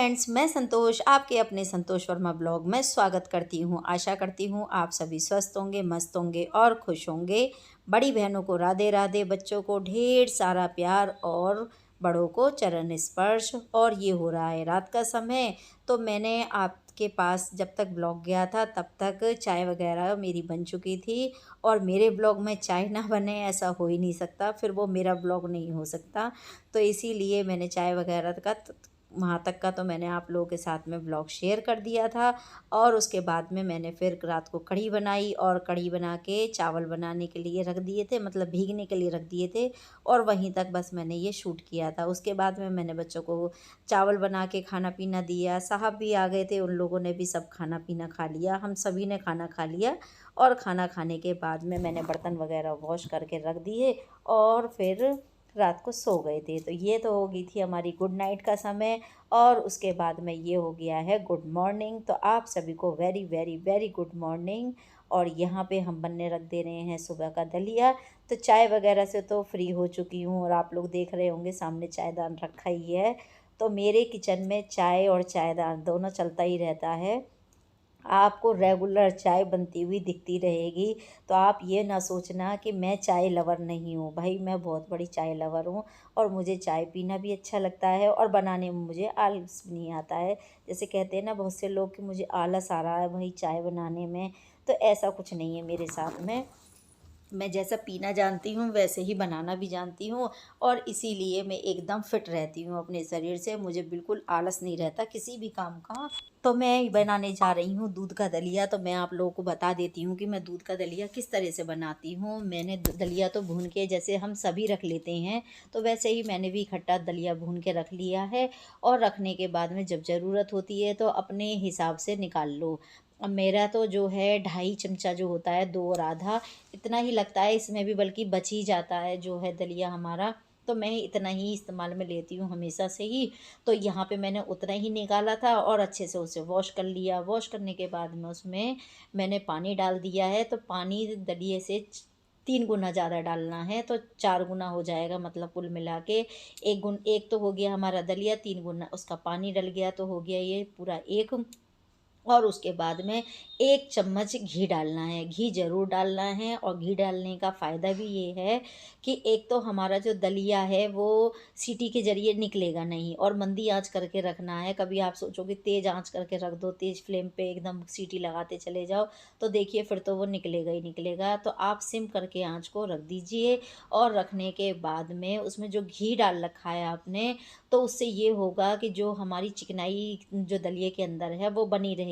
Friends, मैं संतोष आपके अपने संतोष वर्मा ब्लॉग में स्वागत करती हूँ। आशा करती हूँ आप सभी स्वस्थ होंगे, मस्त होंगे और खुश होंगे। बड़ी बहनों को राधे राधे, बच्चों को ढेर सारा प्यार और बड़ों को चरण स्पर्श। और ये हो रहा है रात का समय, तो मैंने आपके पास जब तक ब्लॉग गया था तब तक चाय वगैरह मेरी बन चुकी थी। और मेरे ब्लॉग में चाय ना बने ऐसा हो ही नहीं सकता, फिर वो मेरा ब्लॉग नहीं हो सकता। तो इसीलिए मैंने चाय वगैरह का वहाँ तक का तो मैंने आप लोगों के साथ में ब्लॉग शेयर कर दिया था। और उसके बाद में मैंने फिर रात को कढ़ी बनाई, और कढ़ी बना के चावल बनाने के लिए रख दिए थे, मतलब भीगने के लिए रख दिए थे। और वहीं तक बस मैंने ये शूट किया था। उसके बाद में मैंने बच्चों को चावल बना के खाना पीना दिया। साहब भी आ गए थे, उन लोगों ने भी सब खाना पीना खा लिया, हम सभी ने खाना खा लिया। और खाना खाने के बाद में मैंने बर्तन वगैरह वॉश करके रख दिए और फिर रात को सो गए थे। तो ये तो हो गई थी हमारी गुड नाइट का समय। और उसके बाद में ये हो गया है गुड मॉर्निंग। तो आप सभी को very very very good morning. और यहाँ पे हम बनने रख दे रहे हैं सुबह का दलिया। तो चाय वगैरह से तो फ्री हो चुकी हूँ, और आप लोग देख रहे होंगे सामने चायदान रखा ही है। तो मेरे किचन में चाय और चायदान दोनों चलता ही रहता है। आपको रेगुलर चाय बनती हुई दिखती रहेगी। तो आप ये ना सोचना कि मैं चाय लवर नहीं हूँ, भाई मैं बहुत बड़ी चाय लवर हूँ। और मुझे चाय पीना भी अच्छा लगता है, और बनाने में मुझे आलस भी नहीं आता है। जैसे कहते हैं ना बहुत से लोग कि मुझे आलस आ रहा है भाई चाय बनाने में, तो ऐसा कुछ नहीं है मेरे साथ में। मैं जैसा पीना जानती हूँ वैसे ही बनाना भी जानती हूँ। और इसीलिए मैं एकदम फिट रहती हूँ अपने शरीर से, मुझे बिल्कुल आलस नहीं रहता किसी भी काम का। तो मैं बनाने जा रही हूँ दूध का दलिया। तो मैं आप लोगों को बता देती हूँ कि मैं दूध का दलिया किस तरह से बनाती हूँ। मैंने दलिया तो भून के जैसे हम सभी रख लेते हैं, तो वैसे ही मैंने भी इकट्ठा दलिया भून के रख लिया है। और रखने के बाद में जब ज़रूरत होती है तो अपने हिसाब से निकाल लो। अब मेरा तो जो है 2.5 चमचा जो होता है, 2 और आधा, इतना ही लगता है। इसमें भी बल्कि बच ही जाता है जो है दलिया हमारा। तो मैं इतना ही इस्तेमाल में लेती हूँ हमेशा से ही। तो यहाँ पे मैंने उतना ही निकाला था और अच्छे से उसे वॉश कर लिया। वॉश करने के बाद में उसमें मैंने पानी डाल दिया है। तो पानी दलिए से 3 गुना ज़्यादा डालना है, तो 4 गुना हो जाएगा, मतलब कुल मिला के एक तो हो गया हमारा दलिया, 3 गुना उसका पानी डल गया, तो हो गया ये पूरा एक। और उसके बाद में 1 चम्मच घी डालना है। घी ज़रूर डालना है, और घी डालने का फ़ायदा भी ये है कि एक तो हमारा जो दलिया है वो सीटी के ज़रिए निकलेगा नहीं, और मंदी आंच करके रखना है। कभी आप सोचोगे तेज़ आंच करके रख दो, तेज़ फ्लेम पे एकदम सीटी लगाते चले जाओ, तो देखिए फिर तो वो निकलेगा ही निकलेगा। तो आप सिम करके आंच को रख दीजिए। और रखने के बाद में उसमें जो घी डाल रखा है आपने, तो उससे ये होगा कि जो हमारी चिकनाई जो दलिए के अंदर है वो बनी रहेगी।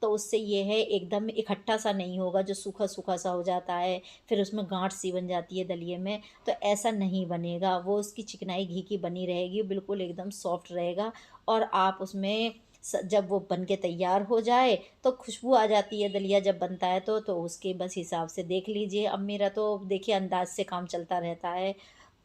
तो उससे ये है एकदम इकट्ठा सा नहीं होगा जो सूखा सूखा सा हो जाता है, फिर उसमें गांठ सी बन जाती है दलिए में। तो ऐसा नहीं बनेगा, वो उसकी चिकनाई घी की बनी रहेगी, बिल्कुल एकदम सॉफ्ट रहेगा। और आप उसमें जब वो बन के तैयार हो जाए तो खुशबू आ जाती है दलिया जब बनता है, तो उसके बस हिसाब से देख लीजिए। अब मेरा तो देखिए अंदाज से काम चलता रहता है।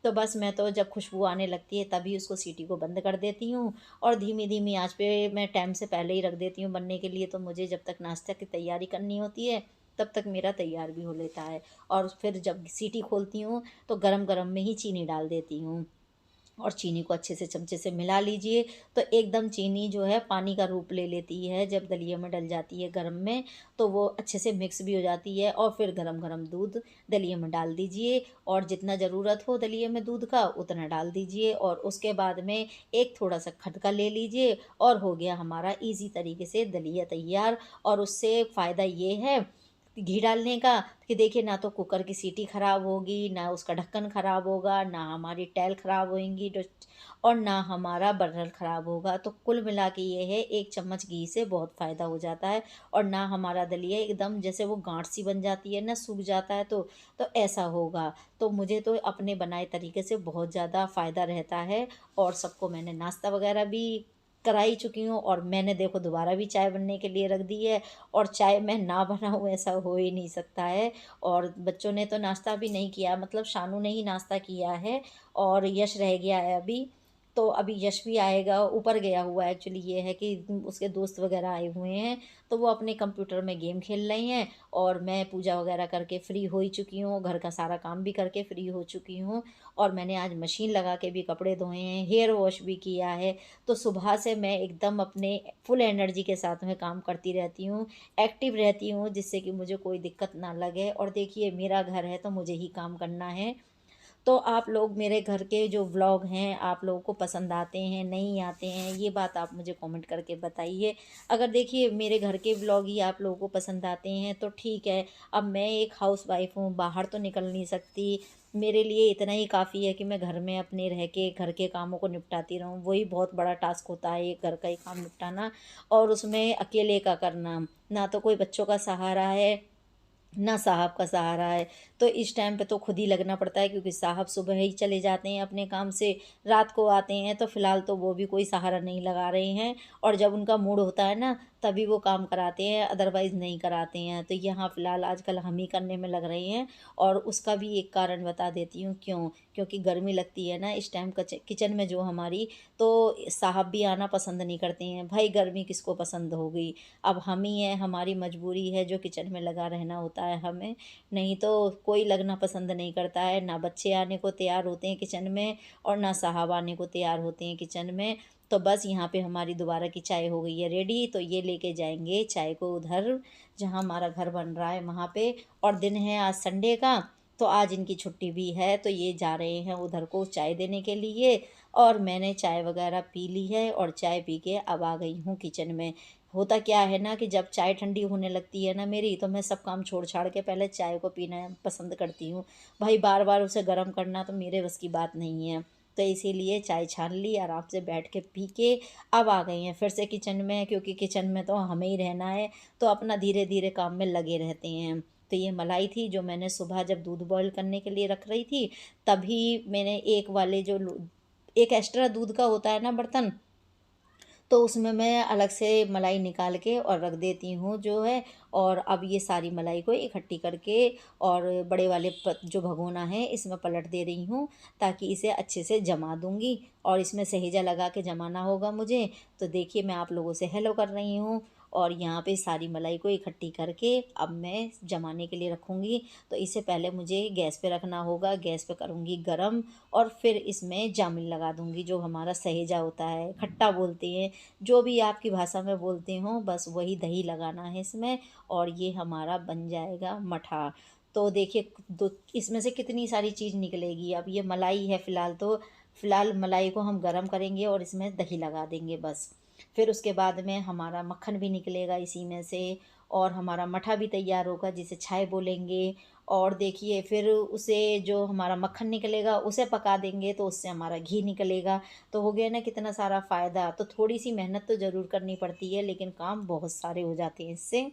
तो बस मैं तो जब खुशबू आने लगती है तभी उसको सीटी को बंद कर देती हूँ। और धीमी धीमी आंच पे मैं टाइम से पहले ही रख देती हूँ बनने के लिए। तो मुझे जब तक नाश्ता की तैयारी करनी होती है तब तक मेरा तैयार भी हो लेता है। और फिर जब सीटी खोलती हूँ तो गरम गरम में ही चीनी डाल देती हूँ, और चीनी को अच्छे से चमचे से मिला लीजिए। तो एकदम चीनी जो है पानी का रूप ले लेती है जब दलिया में डल जाती है गरम में, तो वो अच्छे से मिक्स भी हो जाती है। और फिर गरम गरम दूध दलिए में डाल दीजिए, और जितना ज़रूरत हो दलिए में दूध का उतना डाल दीजिए। और उसके बाद में एक थोड़ा सा खटका ले लीजिए, और हो गया हमारा इजी तरीके से दलिया तैयार। और उससे फ़ायदा ये है घी डालने का कि देखिए ना तो कुकर की सीटी ख़राब होगी, ना उसका ढक्कन ख़राब होगा, ना हमारी टैल ख़राब होएंगी, और ना हमारा बर्नर ख़राब होगा। तो कुल मिला के ये है 1 चम्मच घी से बहुत फ़ायदा हो जाता है। और ना हमारा दलिया एकदम जैसे वो गांठ सी बन जाती है ना, सूख जाता है, तो ऐसा होगा। तो मुझे तो अपने बनाए तरीके से बहुत ज़्यादा फ़ायदा रहता है। और सबको मैंने नाश्ता वगैरह भी करा ही चुकी हूँ, और मैंने देखो दोबारा भी चाय बनने के लिए रख दी है। और चाय मैं ना बनाऊँ ऐसा हो ही नहीं सकता है। और बच्चों ने तो नाश्ता भी नहीं किया, मतलब शानू ने ही नाश्ता किया है, और यश रह गया है अभी। तो अभी यश भी आएगा, ऊपर गया हुआ है। एक्चुअली ये है कि उसके दोस्त वगैरह आए हुए हैं, तो वो अपने कंप्यूटर में गेम खेल रहे हैं और मैं पूजा वगैरह करके फ्री हो ही चुकी हूँ, घर का सारा काम भी करके फ्री हो चुकी हूँ। और मैंने आज मशीन लगा के भी कपड़े धोए हैं, हेयर वॉश भी किया है। तो सुबह से मैं एकदम अपने फुल एनर्जी के साथ में काम करती रहती हूँ, एक्टिव रहती हूँ, जिससे कि मुझे कोई दिक्कत ना लगे। और देखिए मेरा घर है तो मुझे ही काम करना है। तो आप लोग मेरे घर के जो व्लॉग हैं आप लोगों को पसंद आते हैं, नहीं आते हैं, ये बात आप मुझे कमेंट करके बताइए। अगर देखिए मेरे घर के व्लॉग ही आप लोगों को पसंद आते हैं तो ठीक है। अब मैं एक हाउसवाइफ हूँ, बाहर तो निकल नहीं सकती। मेरे लिए इतना ही काफ़ी है कि मैं घर में अपने रह के घर के कामों को निपटाती रहूँ, वही बहुत बड़ा टास्क होता है ये घर का ही काम निपटाना। और उसमें अकेले का करना, ना तो कोई बच्चों का सहारा है ना साहब का सहारा है। तो इस टाइम पे तो खुद ही लगना पड़ता है, क्योंकि साहब सुबह ही चले जाते हैं अपने काम से, रात को आते हैं। तो फ़िलहाल तो वो भी कोई सहारा नहीं लगा रहे हैं, और जब उनका मूड होता है ना तभी वो काम कराते हैं, अदरवाइज़ नहीं कराते हैं। तो यहाँ फ़िलहाल आजकल हम ही करने में लग रहे हैं। और उसका भी एक कारण बता देती हूँ क्यों, क्योंकि गर्मी लगती है ना इस टाइम किचन में जो हमारी, तो साहब भी आना पसंद नहीं करते हैं। भाई गर्मी किसको पसंद होगी, अब हम ही हैं, हमारी मजबूरी है जो किचन में लगा रहना होता है हमें। नहीं तो कोई लगना पसंद नहीं करता है, ना बच्चे आने को तैयार होते हैं किचन में और ना साहब आने को तैयार होते हैं किचन में। तो बस यहाँ पे हमारी दोबारा की चाय हो गई है रेडी, तो ये लेके जाएंगे चाय को उधर जहाँ हमारा घर बन रहा है वहाँ पे। और दिन है आज संडे का, तो आज इनकी छुट्टी भी है, तो ये जा रहे हैं उधर को चाय देने के लिए। और मैंने चाय वगैरह पी ली है और चाय पी के अब आ गई हूँ किचन में। होता क्या है ना कि जब चाय ठंडी होने लगती है ना मेरी, तो मैं सब काम छोड़ छाड़ के पहले चाय को पीना पसंद करती हूँ। भाई बार बार उसे गर्म करना तो मेरे बस की बात नहीं है। तो इसीलिए चाय छान ली, आराम से बैठ के पी के अब आ गई हैं फिर से किचन में, क्योंकि किचन में तो हमें ही रहना है, तो अपना धीरे धीरे काम में लगे रहते हैं। तो ये मलाई थी जो मैंने सुबह जब दूध बॉईल करने के लिए रख रही थी, तभी मैंने एक वाले जो एक एक्स्ट्रा दूध का होता है ना बर्तन, तो उसमें मैं अलग से मलाई निकाल के और रख देती हूँ जो है। और अब ये सारी मलाई को इकट्ठी करके और बड़े वाले जो भगोना है इसमें पलट दे रही हूँ, ताकि इसे अच्छे से जमा दूँगी। और इसमें सहेजा लगा के जमाना होगा मुझे। तो देखिए मैं आप लोगों से हेलो कर रही हूँ, और यहाँ पे सारी मलाई को इकट्ठी करके अब मैं जमाने के लिए रखूँगी। तो इससे पहले मुझे गैस पे रखना होगा, गैस पे करूँगी गरम, और फिर इसमें जामिन लगा दूँगी, जो हमारा सहेजा होता है, खट्टा बोलते हैं, जो भी आपकी भाषा में बोलते हो, बस वही दही लगाना है इसमें। और ये हमारा बन जाएगा मठा। तो देखिए दो इसमें से कितनी सारी चीज़ निकलेगी। अब ये मलाई है फ़िलहाल, तो फ़िलहाल मलाई को हम गरम करेंगे और इसमें दही लगा देंगे बस। फिर उसके बाद में हमारा मक्खन भी निकलेगा इसी में से, और हमारा मठा भी तैयार होगा जिसे छाय बोलेंगे। और देखिए फिर उसे जो हमारा मक्खन निकलेगा उसे पका देंगे, तो उससे हमारा घी निकलेगा। तो हो गया ना कितना सारा फ़ायदा। तो थोड़ी सी मेहनत तो ज़रूर करनी पड़ती है, लेकिन काम बहुत सारे हो जाते हैं इससे।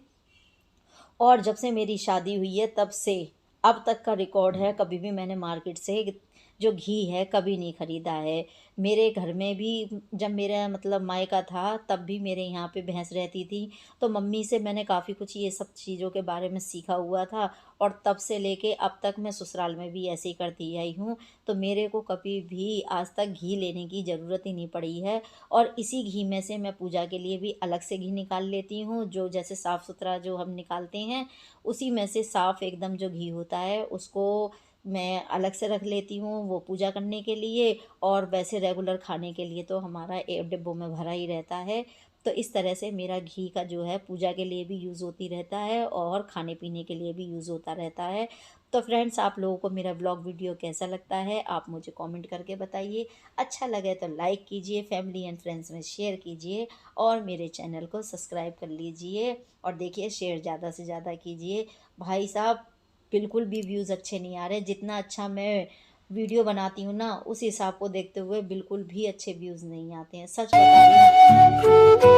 और जब से मेरी शादी हुई है तब से अब तक का रिकॉर्ड है, कभी भी मैंने मार्केट से जो घी है कभी नहीं ख़रीदा है। मेरे घर में भी जब मेरा मतलब मायका था तब भी मेरे यहाँ पे भैंस रहती थी, तो मम्मी से मैंने काफ़ी कुछ ये सब चीज़ों के बारे में सीखा हुआ था। और तब से लेके अब तक मैं ससुराल में भी ऐसे ही करती आई हूँ। तो मेरे को कभी भी आज तक घी लेने की ज़रूरत ही नहीं पड़ी है। और इसी घी में से मैं पूजा के लिए भी अलग से घी निकाल लेती हूँ, जो जैसे साफ़ सुथरा जो हम निकालते हैं उसी में से साफ़ एकदम जो घी होता है उसको मैं अलग से रख लेती हूँ, वो पूजा करने के लिए। और वैसे रेगुलर खाने के लिए तो हमारा डिब्बों में भरा ही रहता है। तो इस तरह से मेरा घी का जो है पूजा के लिए भी यूज़ होती रहता है और खाने पीने के लिए भी यूज़ होता रहता है। तो फ्रेंड्स आप लोगों को मेरा ब्लॉग वीडियो कैसा लगता है आप मुझे कमेंट करके बताइए। अच्छा लगे तो लाइक कीजिए, फैमिली एंड फ्रेंड्स में शेयर कीजिए, और मेरे चैनल को सब्सक्राइब कर लीजिए। और देखिए शेयर ज़्यादा से ज़्यादा कीजिए। भाई साहब बिल्कुल भी व्यूज़ अच्छे नहीं आ रहे, जितना अच्छा मैं वीडियो बनाती हूँ ना उस हिसाब को देखते हुए बिल्कुल भी अच्छे व्यूज़ नहीं आते हैं, सच बता रही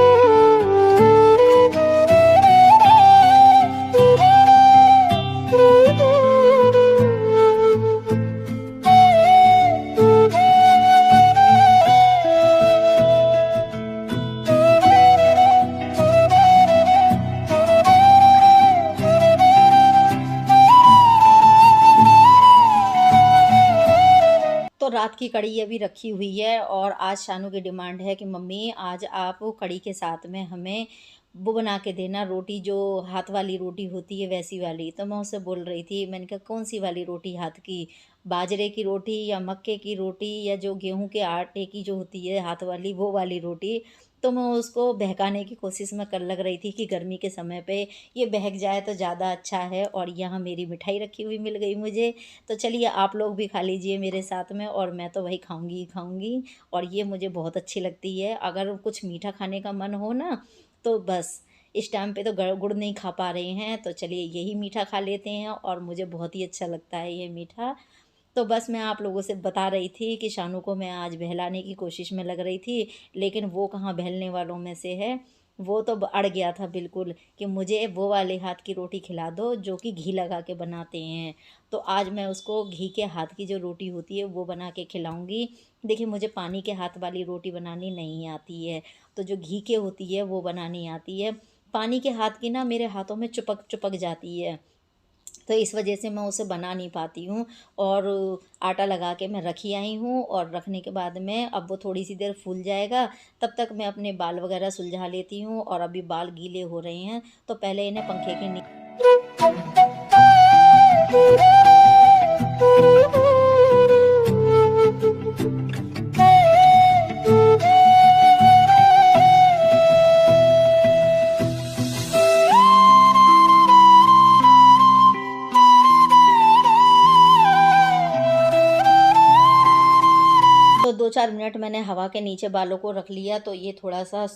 तो रात की कढ़ी अभी रखी हुई है और आज शानू की डिमांड है कि मम्मी आज आप कढ़ी के साथ में हमें वो बना के देना, रोटी जो हाथ वाली रोटी होती है वैसी वाली। तो मैं उससे बोल रही थी, मैंने कहा कौन सी वाली रोटी हाथ की, बाजरे की रोटी या मक्के की रोटी या जो गेहूं के आटे की जो होती है हाथ वाली वो वाली रोटी। तो मैं उसको बहकाने की कोशिश में कर लग रही थी कि गर्मी के समय पे ये बहक जाए तो ज़्यादा अच्छा है। और यहाँ मेरी मिठाई रखी हुई मिल गई मुझे। तो चलिए आप लोग भी खा लीजिए मेरे साथ में, और मैं तो वही खाऊंगी ही खाऊंगी। और ये मुझे बहुत अच्छी लगती है। अगर कुछ मीठा खाने का मन हो ना, तो बस इस टाइम पे तो गुड़ नहीं खा पा रहे हैं, तो चलिए यही मीठा खा लेते हैं। और मुझे बहुत ही अच्छा लगता है ये मीठा। तो बस मैं आप लोगों से बता रही थी कि शानू को मैं आज बहलाने की कोशिश में लग रही थी, लेकिन वो कहाँ बहलने वालों में से है। वो तो अड़ गया था बिल्कुल कि मुझे वो वाले हाथ की रोटी खिला दो जो कि घी लगा के बनाते हैं। तो आज मैं उसको घी के हाथ की जो रोटी होती है वो बना के खिलाऊंगी। देखिए मुझे पानी के हाथ वाली रोटी बनानी नहीं आती है, तो जो घी के होती है वो बनानी आती है। पानी के हाथ की ना मेरे हाथों में चिपक चिपक जाती है, तो इस वजह से मैं उसे बना नहीं पाती हूँ। और आटा लगा के मैं रखी आई हूँ, और रखने के बाद में अब वो थोड़ी सी देर फूल जाएगा, तब तक मैं अपने बाल वगैरह सुलझा लेती हूँ। और अभी बाल गीले हो रहे हैं तो पहले इन्हें पंखे के नीचे। तो 2-4 मिनट मैंने हवा के नीचे बालों को रख लिया, तो ये थोड़ा-सा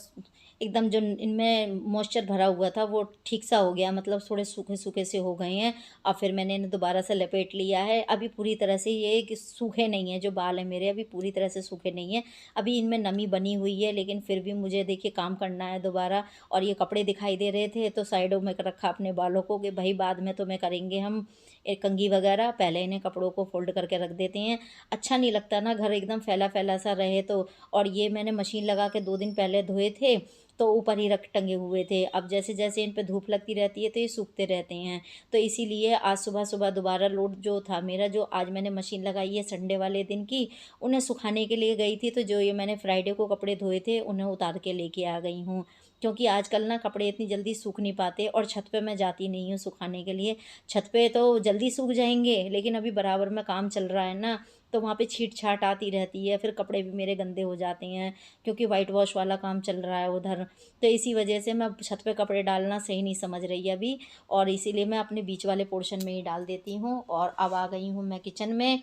एकदम जो इनमें मॉइस्चर भरा हुआ था वो ठीक सा हो गया, मतलब थोड़े सूखे-सूखे से हो गए हैं। अब फिर मैंने इन्हें दोबारा से लपेट लिया है। अभी पूरी तरह से ये कि सूखे नहीं हैं, जो बाल हैं मेरे अभी पूरी तरह से सूखे नहीं हैं। अभी इनमें नमी बनी हुई है, लेकिन फिर भी मुझे देखिए काम करना है दोबारा। और ये कपड़े दिखाई दे रहे थे तो साइडों में रखा अपने बालों को कि भई बाद में तो मैं करेंगे हम एक कंघी वगैरह, पहले इन्हें कपड़ों को फ़ोल्ड करके रख देते हैं। अच्छा नहीं लगता ना घर एकदम फैला-फैला सा रहे तो। और ये मैंने मशीन लगा के 2 दिन पहले धोए थे, तो ऊपर ही रख टंगे हुए थे। अब जैसे-जैसे इन पे धूप लगती रहती है तो ये सूखते रहते हैं। तो इसीलिए आज सुबह-सुबह दोबारा लोड जो था मेरा, जो आज मैंने मशीन लगाई है संडे वाले दिन की, उन्हें सुखाने के लिए गई थी। तो जो ये मैंने फ्राइडे को कपड़े धोए थे उन्हें उतार के लेके आ गई हूँ। क्योंकि आजकल ना कपड़े इतनी जल्दी सूख नहीं पाते, और छत पे मैं जाती नहीं हूँ सुखाने के लिए। छत पे तो जल्दी सूख जाएँगे, लेकिन अभी बराबर में काम चल रहा है ना, तो वहाँ पे छीट-छाट आती रहती है, फिर कपड़े भी मेरे गंदे हो जाते हैं, क्योंकि वाइट वॉश वाला काम चल रहा है उधर। तो इसी वजह से मैं छत पे कपड़े डालना सही नहीं समझ रही अभी, और इसीलिए मैं अपने बीच वाले पोर्शन में ही डाल देती हूँ। और अब आ गई हूँ मैं किचन में।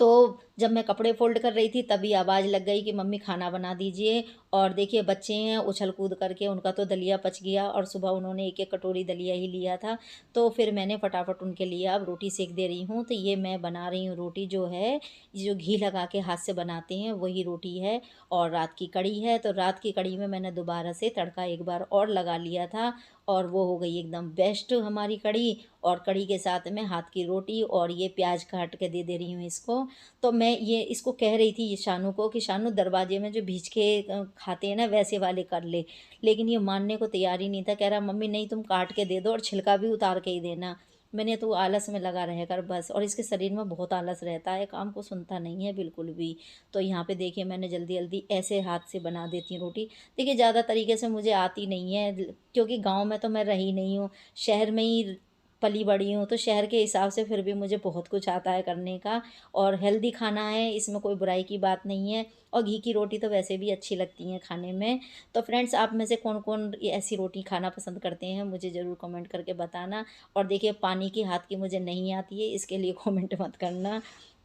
तो जब मैं कपड़े फ़ोल्ड कर रही थी तभी आवाज़ लग गई कि मम्मी खाना बना दीजिए। और देखिए बच्चे हैं, उछल-कूद करके उनका तो दलिया पच गया, और सुबह उन्होंने एक-एक कटोरी दलिया ही लिया था। तो फिर मैंने फटाफट उनके लिए अब रोटी सेंक दे रही हूँ। तो ये मैं बना रही हूँ रोटी, जो है ये जो घी लगा के हाथ से बनाते हैं वही रोटी है। और रात की कढ़ी है, तो रात की कढ़ी में मैंने दोबारा से तड़का एक बार और लगा लिया था, और वो हो गई एकदम बेस्ट हमारी कढ़ी। और कढ़ी के साथ में हाथ की रोटी, और ये प्याज काट के दे रही हूँ इसको। तो मैं ये इसको कह रही थी ये शानू को कि शानू दरवाजे में जो भीज के खाते हैं ना वैसे वाले कर ले। लेकिन ये मानने को तैयार ही नहीं था, कह रहा मम्मी नहीं तुम काट के दे दो और छिलका भी उतार के ही देना। मैंने तो आलस में लगा रहकर बस, और इसके शरीर में बहुत आलस रहता है, काम को सुनता नहीं है बिल्कुल भी। तो यहाँ पे देखिए मैंने जल्दी जल्दी ऐसे हाथ से बना देती हूँ रोटी। देखिए ज़्यादा तरीके से मुझे आती नहीं है, क्योंकि गाँव में तो मैं रही नहीं हूँ, शहर में ही पली बड़ी हूँ, तो शहर के हिसाब से फिर भी मुझे बहुत कुछ आता है करने का। और हेल्दी खाना है, इसमें कोई बुराई की बात नहीं है। और घी की रोटी तो वैसे भी अच्छी लगती हैं खाने में। तो फ्रेंड्स आप में से कौन-कौन ये ऐसी रोटी खाना पसंद करते हैं, मुझे ज़रूर कमेंट करके बताना। और देखिए पानी की हाथ की मुझे नहीं आती है, इसके लिए कमेंट मत करना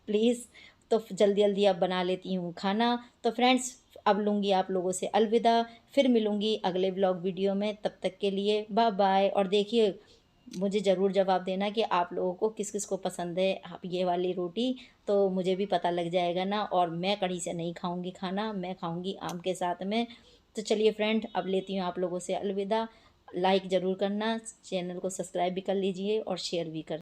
प्लीज़। तो जल्दी-जल्दी अब बना लेती हूँ खाना। तो फ्रेंड्स अब लूँगी आप लोगों से अलविदा, फिर मिलूँगी अगले व्लॉग वीडियो में, तब तक के लिए बाय-बाय। और देखिए मुझे ज़रूर जवाब देना कि आप लोगों को किस-किस को पसंद है आप ये वाली रोटी, तो मुझे भी पता लग जाएगा ना। और मैं कढ़ी से नहीं खाऊँगी खाना, मैं खाऊँगी आम के साथ में। तो चलिए फ्रेंड अब लेती हूँ आप लोगों से अलविदा। लाइक ज़रूर करना, चैनल को सब्सक्राइब भी कर लीजिए और शेयर भी कर